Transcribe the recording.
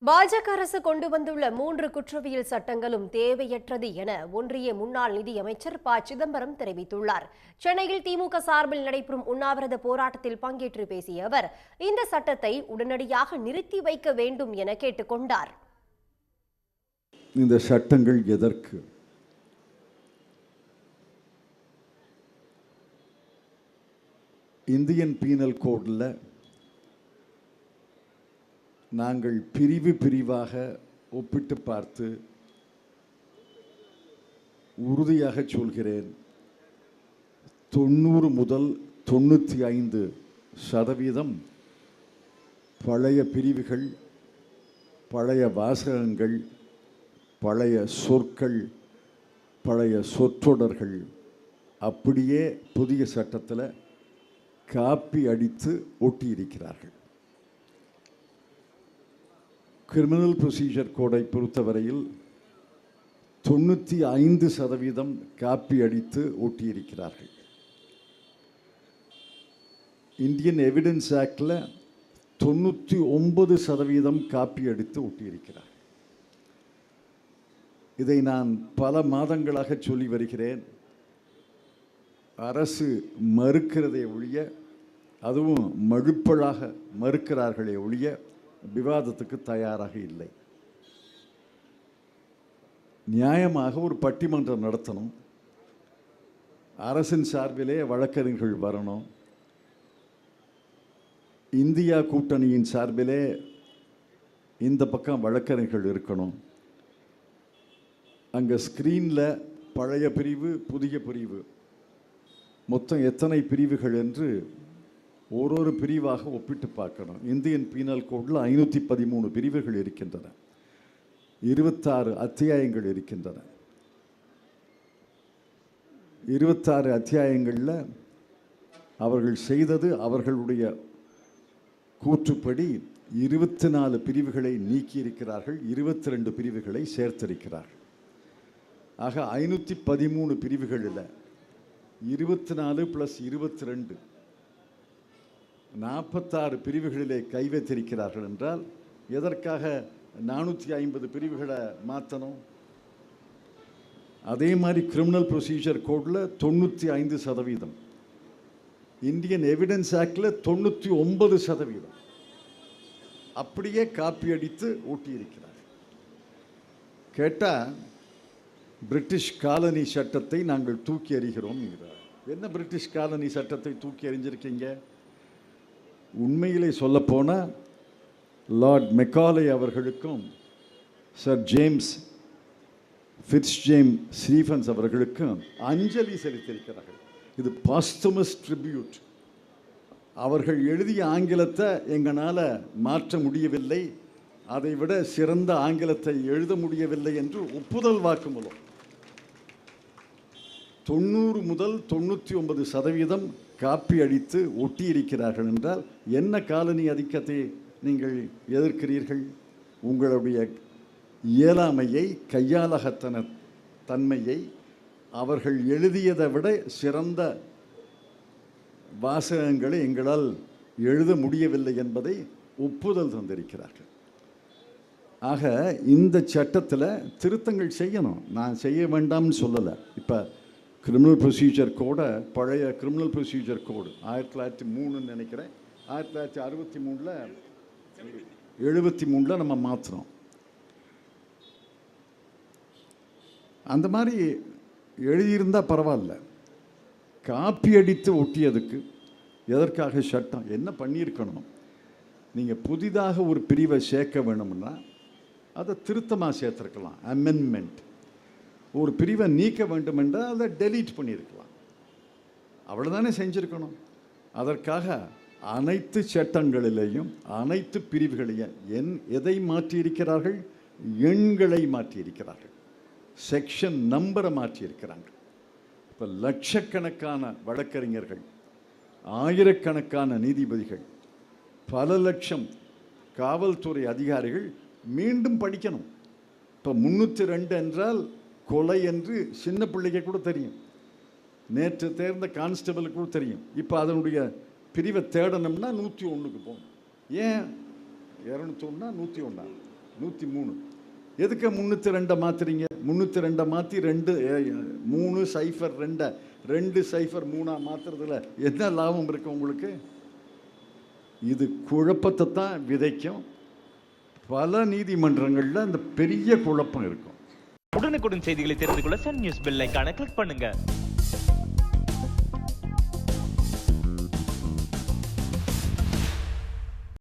பாஜக அரசு கொண்டு வந்துள்ள 3 குற்றவியல் சட்டங்களும் தேவையற்றது என ஒன்றிய முன்னாள் நிதியமைச்சர் ப. சிதம்பரம் தெரிவித்துள்ளார். சென்னையில் திமுக சார்பில் நடைபெறும் உண்ணாவிரத போராட்டத்தில் பங்கேற்று பேசிய அவர், இந்த சட்டத்தை உடனடியாக நிறுத்தி வைக்க வேண்டும் என கேட்டுக்கொண்டார். இந்த சட்டங்கள் எதற்கு? இந்தியன் பீனல் கோட்ல நாங்கள் பிரிவாக ஒப்பிட்டு பார்த்து உறுதியாக சொல்கிறேன், 90 முதல் 95% பழைய பிரிவுகள், பழைய வாசகங்கள், பழைய சொற்கள், பழைய சொற்றொடர்கள் அப்படியே புதிய சட்டத்தில் காப்பி அடித்து ஒட்டியிருக்கிறார்கள். கிரிமினல் ப்ரொசீஜர் கோடை பொறுத்தவரையில் 95% காப்பி அடித்து ஒட்டியிருக்கிறார்கள். இந்தியன் எவிடன்ஸ் ஆக்டில் 99% காப்பி அடித்து ஒட்டியிருக்கிறார்கள். இதை நான் பல மாதங்களாக சொல்லி வருகிறேன். அரசு மறுக்கிறதை ஒழிய, அதுவும் மழுப்பலாக மறுக்கிறார்களே ஒழிய விவாதத்துக்கு தயாராக இல்லை. நியாயமாக ஒரு பட்டிமன்றம் நடத்தணும், அரசின் சார்பிலே வழக்கறிஞர்கள் வரணும், இந்தியா கூட்டணியின் சார்பிலே இந்த பக்கம் வழக்கறிஞர்கள் இருக்கணும். அங்கே ஸ்க்ரீனில் பழைய பிரிவு, புதிய பிரிவு, மொத்தம் எத்தனை பிரிவுகள் என்று ஒரு பிரிவாக ஒப்பிட்டு பார்க்கணும். இந்தியன் பீனல் கோடில் 513 பிரிவுகள் இருக்கின்றன, 26 அத்தியாயங்கள் இருக்கின்றன. 26 அத்தியாயங்களில் அவர்கள் செய்தது, அவர்களுடைய கூற்றுப்படி 24 பிரிவுகளை நீக்கியிருக்கிறார்கள், 22 பிரிவுகளை சேர்த்திருக்கிறார்கள். ஆக 513 பிரிவுகளில் 24 + 22 46 பிரிவுகளிலே கை வைத்திருக்கிறார்கள் என்றால் எதற்காக 450 பிரிவுகளை மாற்றணும்? அதே மாதிரி கிரிமினல் ப்ரொசீஜர் கோடில் 95%, இந்தியன் எவிடன்ஸ் ஆக்டில் 99% அப்படியே காப்பி அடித்து ஊட்டியிருக்கிறார். கேட்டால் பிரிட்டிஷ் காலனி சட்டத்தை நாங்கள் தூக்கி எறிகிறோம். என்ன பிரிட்டிஷ் காலனி சட்டத்தை தூக்கி எறிஞ்சிருக்கீங்க? உண்மையிலே சொல்லப்போனால் லார்ட் மெக்காலே அவர்களுக்கும் சர் ஜேம்ஸ் ஃபிட்ஸ்ஜேம் ஸ்டீஃபன்ஸ் அவர்களுக்கும் அஞ்சலி செலுத்தியிருக்கிறார்கள். இது பாஸ்துமஸ் ட்ரிபியூட். அவர்கள் எழுதிய ஆங்கிலத்தை எங்களால் மாற்ற முடியவில்லை, அதைவிட சிறந்த ஆங்கிலத்தை எழுத முடியவில்லை என்று ஒப்புதல் வாக்குமூலம். 90 முதல் 99% காப்பி அடித்து ஒட்டியிருக்கிறார்கள் என்றால் என்ன காலனி ஆதிக்கத்தை நீங்கள் எதிர்க்கிறீர்கள்? உங்களுடைய இயலாமையை, கையாளகத்தன தன்மையை, அவர்கள் எழுதியதை விட சிறந்த வாசகங்களை எங்களால் எழுத முடியவில்லை என்பதை ஒப்புதல் தந்திருக்கிறார்கள். ஆக இந்த சட்டத்தில் திருத்தங்கள் செய்யணும். நான் செய்ய வேண்டாம்னு சொல்லலை. இப்போ கிரிமினல் ப்ரொசீஜர் கோடை, பழைய கிரிமினல் ப்ரொசீஜர் கோடு 1903 நினைக்கிறேன், 1963 நம்ம மாற்றினோம். அந்த மாதிரி எழுதியிருந்தால் பரவாயில்ல. காப்பி அடித்து ஒட்டியதுக்கு எதற்காக சட்டம்? என்ன பண்ணியிருக்கணும்? நீங்கள் புதிதாக ஒரு பிரிவை சேர்க்க வேணும்னா அதை திருத்தமாக சேர்த்துருக்கலாம், அமெண்ட்மெண்ட். ஒரு பிரிவை நீக்க வேண்டும் என்றால் அதை டெலீட் பண்ணியிருக்கலாம். அவ்வளோதானே செஞ்சுருக்கணும். அதற்காக அனைத்து சட்டங்களிலேயும் அனைத்து பிரிவுகளையும் எதை மாற்றியிருக்கிறார்கள்? எண்களை மாற்றியிருக்கிறார்கள், செக்ஷன் நம்பரை மாற்றியிருக்கிறாங்க. இப்போ லட்சக்கணக்கான வழக்கறிஞர்கள், ஆயிரக்கணக்கான நீதிபதிகள், பல லட்சம் காவல்துறை அதிகாரிகள் மீண்டும் படிக்கணும். இப்போ 302 என்றால் கொலை என்று சின்ன பிள்ளைக்கு கூட தெரியும், நேற்று தேர்ந்த கான்ஸ்டபிளுக்கு கூட தெரியும். இப்போ அதனுடைய பிரிவை தேடணும்னா 101க்கு போகணும். ஏன் 201 101? 103. எதுக்கு 302 மாத்துறீங்க? 302 மாற்றி 302 203 மாத்துறதுல என்ன லாபம் இருக்கு உங்களுக்கு? இது குழப்பத்தை தான் விதைக்கும். பல நீதிமன்றங்களில் அந்த பெரிய குழப்பம் இருக்கும். உடனுக்குடன் செய்திகளை தெரிந்து கொள்ள சன் நியூஸ் பெல் ஐகானை கிளிக் பண்ணுங்க.